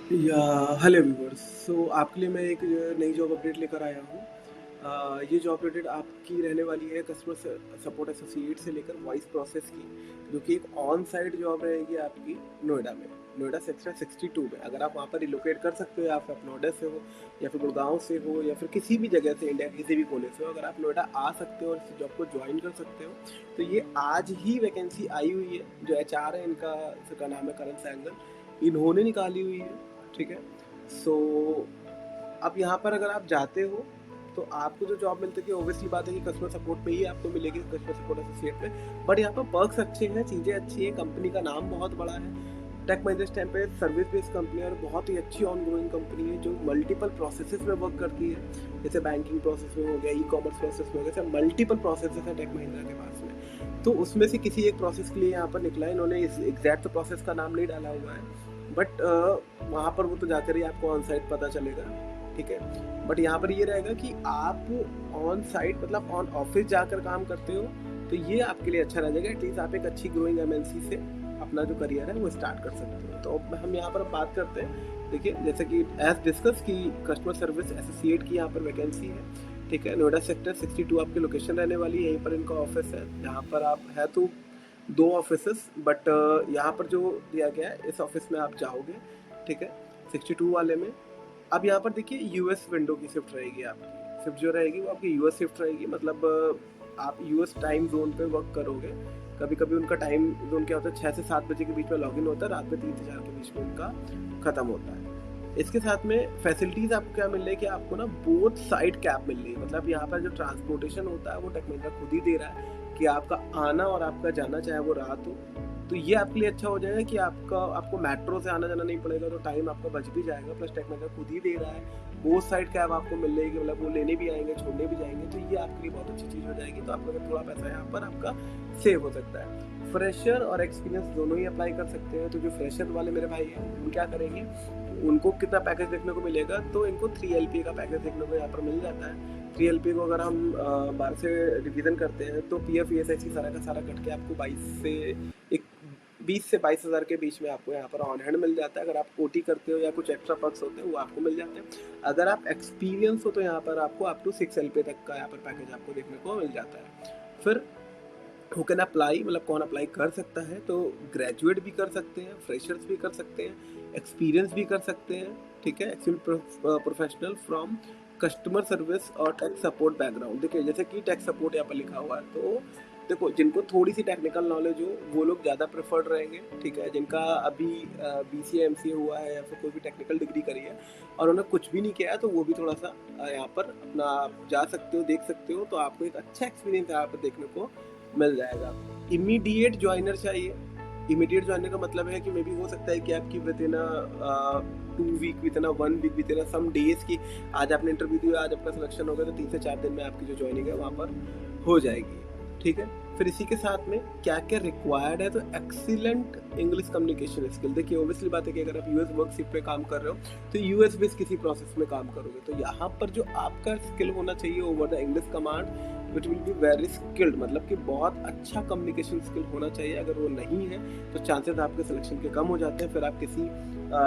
या hello viewers. सो आपके लिए मैं एक नई जॉब अपडेट लेकर आया हूँ। ये जॉब अपडेट आपकी रहने वाली है कस्टमर सपोर्ट एसोसिएट से लेकर वॉइस प्रोसेस की, जो कि एक ऑन साइट जॉब रहेगी आपकी नोएडा में, नोएडा सेक्टर 62 में। अगर आप वहाँ पर रिलोकेट कर सकते हो, या फिर आप नोएडा से हो या फिर गुड़गांव से हो या फिर किसी भी जगह से, इंडिया के किसी भी कोने से हो, अगर आप नोएडा आ सकते हो और इस जॉब को ज्वाइन कर सकते हो, तो ये आज ही वैकेंसी आई हुई है। जो HR है इनका, इसका नाम है करण सैंगल, इन्होंने निकाली हुई है। ठीक है। सो अब यहाँ पर अगर आप जाते हो तो आपको जो जॉब मिलती है, ऑब्वियसली बात है कि कस्टमर सपोर्ट पे ही आपको मिलेगी, कस्टमर सपोर्ट एसोसिएट में। बट यहाँ पर पर्क्स अच्छे हैं, चीज़ें अच्छी हैं, कंपनी का नाम बहुत बड़ा है। टेक महिंद्रा इस टाइम पे सर्विस बेस्ड कंपनी है और बहुत ही अच्छी ऑन ग्रोइंग कंपनी है, जो मल्टीपल प्रोसेसेस में वर्क करती है। जैसे बैंकिंग प्रोसेस में हो गया, ई-कॉमर्स प्रोसेस में हो गया, मल्टीपल प्रोसेसेस है टेक महिंद्रा के पास में। तो उसमें से किसी एक प्रोसेस के लिए यहाँ पर निकला है। इन्होंने इस एग्जैक्ट प्रोसेस का नाम नहीं डाला हुआ है, बट वहाँ पर वो तो जाकर ही आपको ऑन साइट पता चलेगा। ठीक है। बट यहाँ पर ये रहेगा कि आप ऑन साइट मतलब ऑन ऑफिस जाकर काम करते हो, तो ये आपके लिए अच्छा रहेगा। एटलीस्ट आप एक अच्छी ग्रोइंग MNC से अपना जो करियर है वो स्टार्ट कर सकते हो। तो अब हम यहाँ पर बात करते हैं। देखिए, जैसे कि एज डिस्कस की कस्टमर सर्विस एसोसिएट की यहाँ पर वैकेंसी है। ठीक है। नोएडा सेक्टर 62 आपकी लोकेशन रहने वाली है, यहीं पर इनका ऑफिस है। यहाँ पर आप है तो दो ऑफिसेस, बट यहाँ पर जो दिया गया है, इस ऑफिस में आप जाओगे। ठीक है। 62 वाले में। अब यहाँ पर देखिए, US विंडो की शिफ्ट रहेगी आपकी। शिफ्ट जो रहेगी वो आपकी US शिफ्ट रहेगी, मतलब आप US टाइम जोन पे वर्क करोगे। कभी कभी उनका टाइम जोन क्या होता है, 6 से 7 बजे के बीच में लॉगिन होता है, रात में 3 से 4 के बीच में उनका ख़त्म होता है। इसके साथ में फैसिलिटीज़ आपको क्या मिल रही है कि आपको ना बोथ साइड कैब मिल रही है। मतलब यहाँ पर जो ट्रांसपोर्टेशन होता है वो टेक महिंद्रा खुद ही दे रहा है, कि आपका आना और आपका जाना, चाहे वो रात हो, तो ये आपके लिए अच्छा हो जाएगा कि आपको मेट्रो से आना जाना नहीं पड़ेगा, तो टाइम आपका बच भी जाएगा। प्लस टेक महिंद्रा खुद ही दे रहा है, बोथ साइड कैब आपको मिल जाएगी, मतलब वो लेने भी आएंगे, छोड़ने भी जाएंगे, तो ये आपके लिए बहुत अच्छी चीज़ हो जाएगी। तो आपका थोड़ा पैसा यहाँ पर आपका सेव हो सकता है। फ्रेशर और एक्सपीरियंस दोनों ही अप्लाई कर सकते हैं। तो जो फ्रेशर वाले मेरे भाई हैं, वो क्या करेंगे, उनको कितना पैकेज देखने को मिलेगा, तो इनको 3 LPA का पैकेज देखने को यहाँ पर मिल जाता है। 3 LPA को अगर हम बाहर से डिवीजन करते हैं, तो PF ESIC सारा का सारा कट के आपको 20 से 22 हज़ार के बीच में आपको यहाँ पर ऑन हैंड मिल जाता है। अगर आप OT करते हो या कुछ एक्स्ट्रा पर्क्स होते हैं वो आपको मिल जाते हैं। अगर आप एक्सपीरियंस हो तो यहाँ पर आपको अप टू 6 LPA तक का यहाँ पर पैकेज आपको देखने को मिल जाता है। फिर हु कैन अप्लाई, मतलब कौन अप्लाई कर सकता है, तो ग्रेजुएट भी कर सकते हैं, फ्रेशर्स भी कर सकते हैं, एक्सपीरियंस भी कर सकते हैं। ठीक है। Experience professional from customer service और टेक सपोर्ट बैकग्राउंड। देखिए, जैसे कि टेक सपोर्ट यहाँ पर लिखा हुआ है, तो देखो, जिनको थोड़ी सी टेक्निकल नॉलेज हो वो लोग ज़्यादा प्रेफर्ड रहेंगे। ठीक है। जिनका अभी BCA MCA हुआ है या फिर कोई भी टेक्निकल डिग्री करी है और उन्हें कुछ भी नहीं किया है, तो वो भी थोड़ा सा यहाँ पर अपना जा सकते हो, देख सकते हो। तो आपको एक अच्छा एक्सपीरियंस यहाँ पर देखने को मिल जाएगा। इमीडिएट ज्वाइनर चाहिए। इमीडिएट ज्वाइनर का मतलब है कि मे बी हो सकता है कि आपकी within 2 week, within 1 week, within some days की, आज आपने इंटरव्यू दिया, आज आपका सिलेक्शन हो गया, तो 3 से 4 दिन में आपकी जो ज्वाइनिंग है वहाँ पर हो जाएगी। ठीक है। फिर इसी के साथ में क्या क्या रिक्वायर्ड है, तो एक्सीलेंट इंग्लिश कम्युनिकेशन स्किल। देखिए, ओबियसली बात है कि अगर आप US वर्कशिप पे काम कर रहे हो, तो US बेस्ड किसी प्रोसेस में काम करोगे, तो यहाँ पर जो आपका स्किल होना चाहिए over the English command, which will be very skilled, मतलब कि बहुत अच्छा कम्युनिकेशन स्किल होना चाहिए। अगर वो नहीं है तो चांसेस आपके सिलेक्शन के कम हो जाते हैं। फिर आप किसी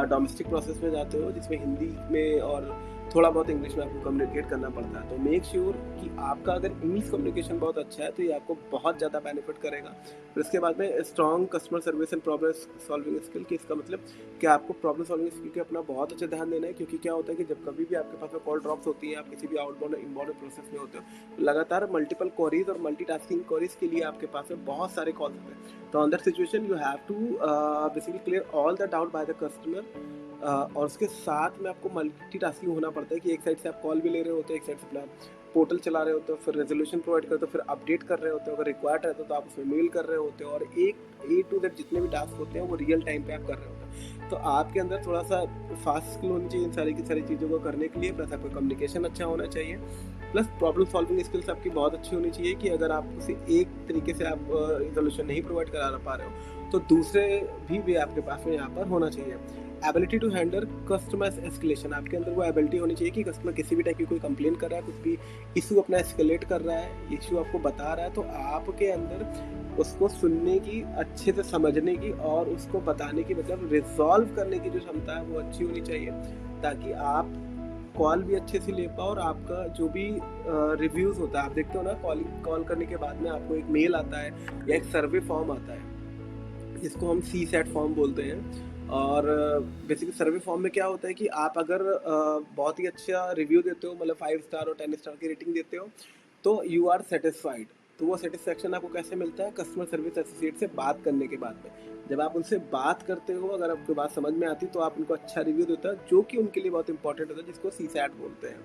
डोमेस्टिक प्रोसेस में जाते हो जिसमें हिंदी में और थोड़ा बहुत इंग्लिश में आपको कम्युनिकेट करना पड़ता है। तो मेक श्योर कि आपका अगर इंग्लिश कम्युनिकेशन बहुत अच्छा है, तो ये आपको बहुत ज़्यादा बेनिफिट करेगा। फिर इसके बाद में strong customer service and problem solving skill, कि इसका मतलब कि आपको प्रॉब्लम सॉल्विंग स्किल के अपना बहुत अच्छा ध्यान देना है। क्योंकि क्या होता है कि जब कभी भी आपके पास में कॉल ड्रॉप्स होती है, आप किसी भी आउटबाउंड इनबाउंड प्रोसेस में होते हो, तो लगातार मल्टीपल क्वेरीज और मल्टीटास्किंग क्वेरीज के लिए आपके पास में बहुत सारे कॉल्स होते हैं। तो on that situation you have to basically clear all the doubt by the customer. और उसके साथ में आपको मल्टीटास्किंग होना पड़ता है कि एक साइड से आप कॉल भी ले रहे होते हो, एक साइड से अपना पोर्टल चला रहे होते हो, फिर रेजोल्यूशन प्रोवाइड करते हो, फिर अपडेट कर रहे होते हो, अगर रिक्वायर्ड रहता है तो आप उसमें मेल कर रहे होते हो, और एक A to Z जितने भी टास्क होते हैं वो रियल टाइम पे आप कर रहे होते हो। तो आपके अंदर थोड़ा सा फास्ट स्किल होनी चाहिए इन सारी की सारी चीज़ों को करने के लिए। प्लस आपका कम्युनिकेशन अच्छा होना चाहिए। प्लस प्रॉब्लम सॉल्विंग स्किल्स आपकी बहुत अच्छी होनी चाहिए, कि अगर आप उसे एक तरीके से आप रिजोल्यूशन नहीं प्रोवाइड करा पा रहे हो तो दूसरे भी आपके पास में यहाँ पर होना चाहिए। Ability to handle customer escalation, आपके अंदर वो एबिलिटी होनी चाहिए कि कस्टमर किसी भी टाइप की कोई कंप्लेन कर रहा है, कुछ भी इशू अपना एस्केलेट कर रहा है, इशू आपको बता रहा है, तो आपके अंदर उसको सुनने की, अच्छे से समझने की और उसको बताने की, मतलब रिजॉल्व करने की जो क्षमता है वो अच्छी होनी चाहिए, ताकि आप कॉल भी अच्छे से ले पाओ और आपका जो भी रिव्यूज़ होता है, आप देखते हो ना कॉल करने के बाद में आपको एक मेल आता है या एक सर्वे फॉर्म आता है जिसको हम CSAT फॉर्म बोलते हैं। और बेसिकली सर्वे फॉर्म में क्या होता है कि आप अगर बहुत ही अच्छा रिव्यू देते हो, मतलब 5 स्टार और 10 स्टार की रेटिंग देते हो, तो यू आर सेटिस्फाइड। तो वो सेटिस्फेक्शन आपको कैसे मिलता है? कस्टमर सर्विस एसोसिएट से बात करने के बाद में। जब आप उनसे बात करते हो, अगर आपको बात समझ में आती तो आप उनको अच्छा रिव्यू देते हो, जो कि उनके लिए बहुत इंपॉर्टेंट होता है, जिसको CSAT बोलते हैं,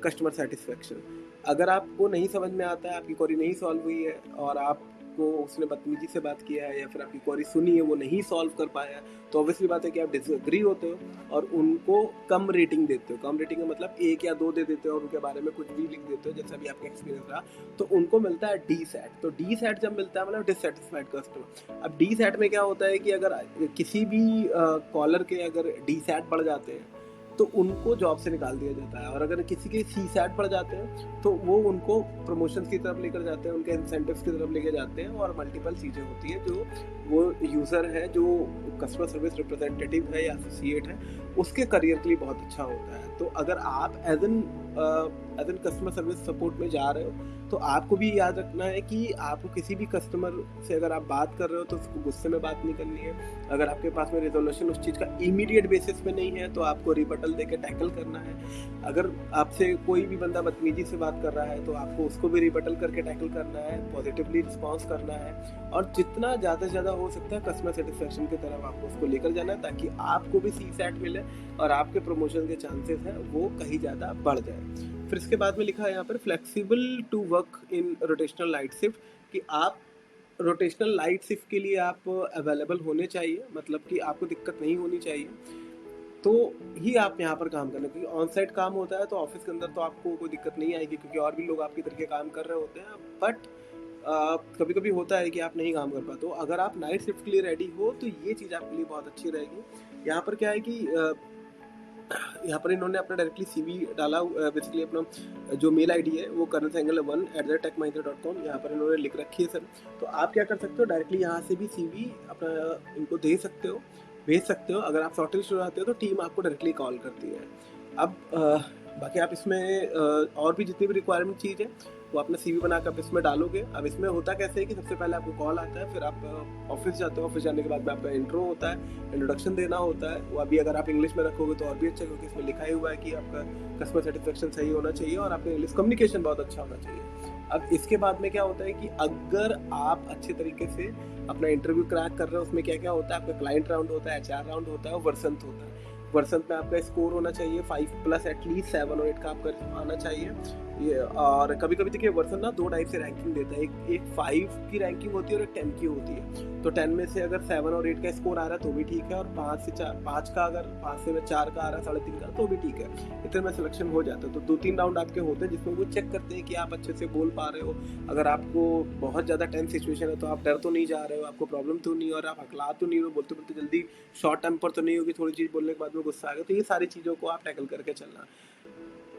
कस्टमर सेटिस्फेक्शन। अगर आपको नहीं समझ में आता है, आपकी क्वेरी नहीं सॉल्व हुई है और आपको उसने बदतमीजी से बात किया है या फिर आपकी क्वेरी सुनी है वो नहीं सॉल्व कर पाया, तो ऑब्वियसली बात है कि आप डिसएग्री होते हो और उनको कम रेटिंग देते हो। कम रेटिंग का मतलब 1 या 2 दे देते हो और उनके बारे में कुछ भी लिख देते हो, जैसा भी आपका एक्सपीरियंस रहा, तो उनको मिलता है DSAT। तो DSAT जब मिलता है मतलब डिससेटिस्फाइड कस्टमर। अब DSAT में क्या होता है कि अगर किसी भी कॉलर के अगर DSAT बढ़ जाते हैं तो उनको जॉब से निकाल दिया जाता है, और अगर किसी के CSAT बढ़ जाते हैं तो वो उनको प्रमोशंस की तरफ लेकर जाते हैं, उनके इंसेंटिव्स की तरफ लेकर जाते हैं, और मल्टीपल चीज़ें होती हैं जो वो यूज़र है, जो कस्टमर सर्विस रिप्रेजेंटेटिव है या एसोसिएट है, उसके करियर के लिए बहुत अच्छा होता है। तो अगर आप as an customer service support में जा रहे हो, तो आपको भी याद रखना है कि आपको किसी भी कस्टमर से अगर आप बात कर रहे हो तो उसको गुस्से में बात नहीं करनी है। अगर आपके पास में रिजोल्यूशन उस चीज़ का इमीडिएट बेसिस पे नहीं है तो आपको रिबटल देके टैकल करना है। अगर आपसे कोई भी बंदा बदतमीजी से बात कर रहा है तो आपको उसको भी रिबटल करके टैकल करना है, पॉजिटिवली रिस्पॉन्स करना है, और जितना ज़्यादा से ज़्यादा हो सकता है कस्टमर सेटिस्फेक्शन की तरफ आपको उसको लेकर जाना है, ताकि आपको भी CSAT मिले और आपके प्रमोशन के चांसेस हैं वो कहीं ज़्यादा बढ़ जाए। फिर इसके बाद में लिखा है यहाँ पर flexible to work in rotational night shift, कि आप रोटेशनल नाइट शिफ्ट के लिए आप अवेलेबल होने चाहिए, मतलब कि आपको दिक्कत नहीं होनी चाहिए, तो ही आप यहाँ पर काम करना। क्योंकि ऑन साइट काम होता है तो ऑफिस के अंदर तो आपको कोई दिक्कत नहीं आएगी, क्योंकि और भी लोग आपकी तरीके काम कर रहे होते हैं, बट कभी कभी होता है कि आप नहीं काम कर पाते। तो अगर आप नाइट शिफ्ट के लिए रेडी हो तो ये चीज़ आपके लिए बहुत अच्छी रहेगी। यहाँ पर क्या है कि यहाँ पर इन्होंने अपना डायरेक्टली CV डाला, बेसिकली अपना जो मेल ID है वो karnasengal1@techmahindra.com, यहाँ पर इन्होंने लिख रखी है सर। तो आप क्या कर सकते हो, डायरेक्टली यहाँ से भी CV अपना इनको दे सकते हो, भेज सकते हो। अगर आप शॉर्टलिस्ट हो जाते हो तो टीम आपको डायरेक्टली कॉल करती है। अब बाकी आप इसमें और भी जितनी भी रिक्वायरमेंट चीज़ है वो अपना CV बनाकर आप इसमें डालोगे। अब इसमें होता कैसे है कि सबसे पहले आपको कॉल आता है, फिर आप ऑफिस जाते हो, ऑफिस जाने के बाद में आपका इंट्रो होता है, इंट्रोडक्शन देना होता है। वो अभी अगर आप इंग्लिश में रखोगे तो और भी अच्छा, क्योंकि इसमें लिखा ही हुआ है कि आपका कस्टमर सेटिस्फेक्शन सही होना चाहिए और आपका इंग्लिश कम्युनिकेशन बहुत अच्छा होना चाहिए। अब इसके बाद में क्या होता है कि अगर आप अच्छे तरीके से अपना इंटरव्यू क्रैक कर रहे हो, उसमें क्या क्या होता है, आपका क्लाइंट राउंड होता है, HR राउंड होता है और वर्संत होता है। वर्संत में आपका स्कोर होना चाहिए 5+ एटलीस्ट 7 और 8 का आपका आना चाहिए। ये और कभी कभी देखिए वर्सन ना 2 टाइप से रैंकिंग देता है, एक 5 की रैंकिंग होती है और एक 10 की होती है। तो 10 में से अगर 7 और 8 का स्कोर आ रहा है तो भी ठीक है, और 5 का अगर 5 से 4 का आ रहा है, 3.5 का, तो भी ठीक है। इतने में सिलेक्शन हो जाता है। तो 2-3 राउंड आपके होते हैं जिसमें वो चेक करते हैं कि आप अच्छे से बोल पा रहे हो। अगर आपको बहुत ज़्यादा टेंस सिचुएशन है तो आप डर तो नहीं जा रहे हो, आपको प्रॉब्लम तो नहीं, और आप हकला तो नहीं हो, बोलते बोलते जल्दी शॉर्ट टेम्पर तो नहीं होगी, थोड़ी चीज़ बोलने के बाद में गुस्सा आ गया। तो ये सारी चीज़ों को आप टैकल करके चलना,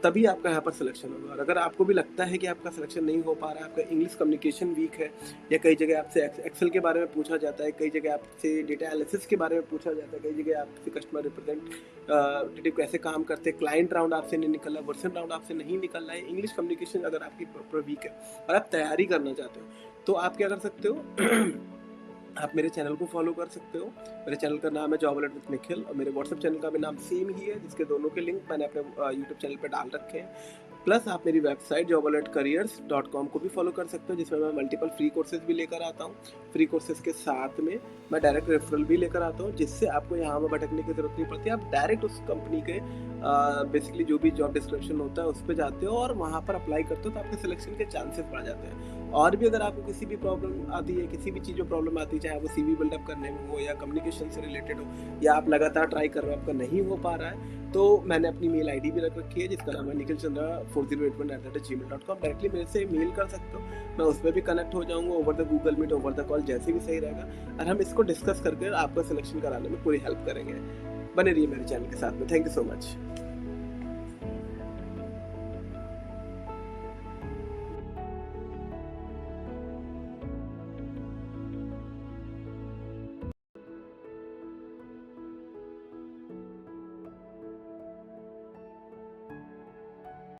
तभी आपका यहाँ पर सिलेक्शन होगा। और अगर आपको भी लगता है कि आपका सिलेक्शन नहीं हो पा रहा है, आपका इंग्लिश कम्युनिकेशन वीक है, या कई जगह आपसे एक्सेल के बारे में पूछा जाता है, कई जगह आपसे डेटा एनालिसिस के बारे में पूछा जाता है, कई जगह आपसे कस्टमर रिप्रेजेंटेटिव कैसे काम करते हैं, क्लाइंट राउंड आपसे नहीं निकल रहा है, वर्सन राउंड आपसे नहीं निकल रहा है, इंग्लिश कम्युनिकेशन अगर आपकी प्रॉपर वीक है और आप तैयारी करना चाहते हो, तो आप क्या कर सकते हो आप मेरे चैनल को फॉलो कर सकते हो। मेरे चैनल का नाम है जॉब अलर्ट विद निखिल, और मेरे व्हाट्सएप चैनल का भी नाम सेम ही है, जिसके दोनों के लिंक मैंने अपने यूट्यूब चैनल पर डाल रखे हैं। प्लस आप मेरी वेबसाइट jobalertcareers.com को भी फॉलो कर सकते हो, जिसमें मैं मल्टीपल फ्री कोर्सेज भी लेकर आता हूँ। फ्री कोर्सेज के साथ में मैं डायरेक्ट रेफरल भी लेकर आता हूँ, जिससे आपको यहाँ में भटकने की जरूरत नहीं पड़ती। आप डायरेक्ट उस कंपनी के बेसिकली जो भी जॉब डिस्क्रिप्शन होता है उस पर जाते हो और वहाँ पर अप्लाई करते हो, तो आपके सिलेक्शन के चांसेस बढ़ जाते हैं। और भी अगर आपको किसी भी प्रॉब्लम आती है, किसी भी चीज़ में प्रॉब्लम आती है, चाहे वो CV बिल्डअप करने में हो या कम्युनिकेशन से रिलेटेड हो, या आप लगातार ट्राई कर रहे हो आपका नहीं हो पा रहा है, तो मैंने अपनी मेल आईडी भी रख रखी है जिसका नाम है nikhilchandra4081@gmail.com। डायरेक्टली मेरे से मेल कर सकते हो, मैं उसमें भी कनेक्ट हो जाऊँगा over the Google Meet, over the call, जैसे भी सही रहेगा, और हम इसको डिस्कस करके आपका सिलेक्शन कराने में पूरी हेल्प करेंगे। बने रहिए मेरे चैनल के साथ में। Thank you so much.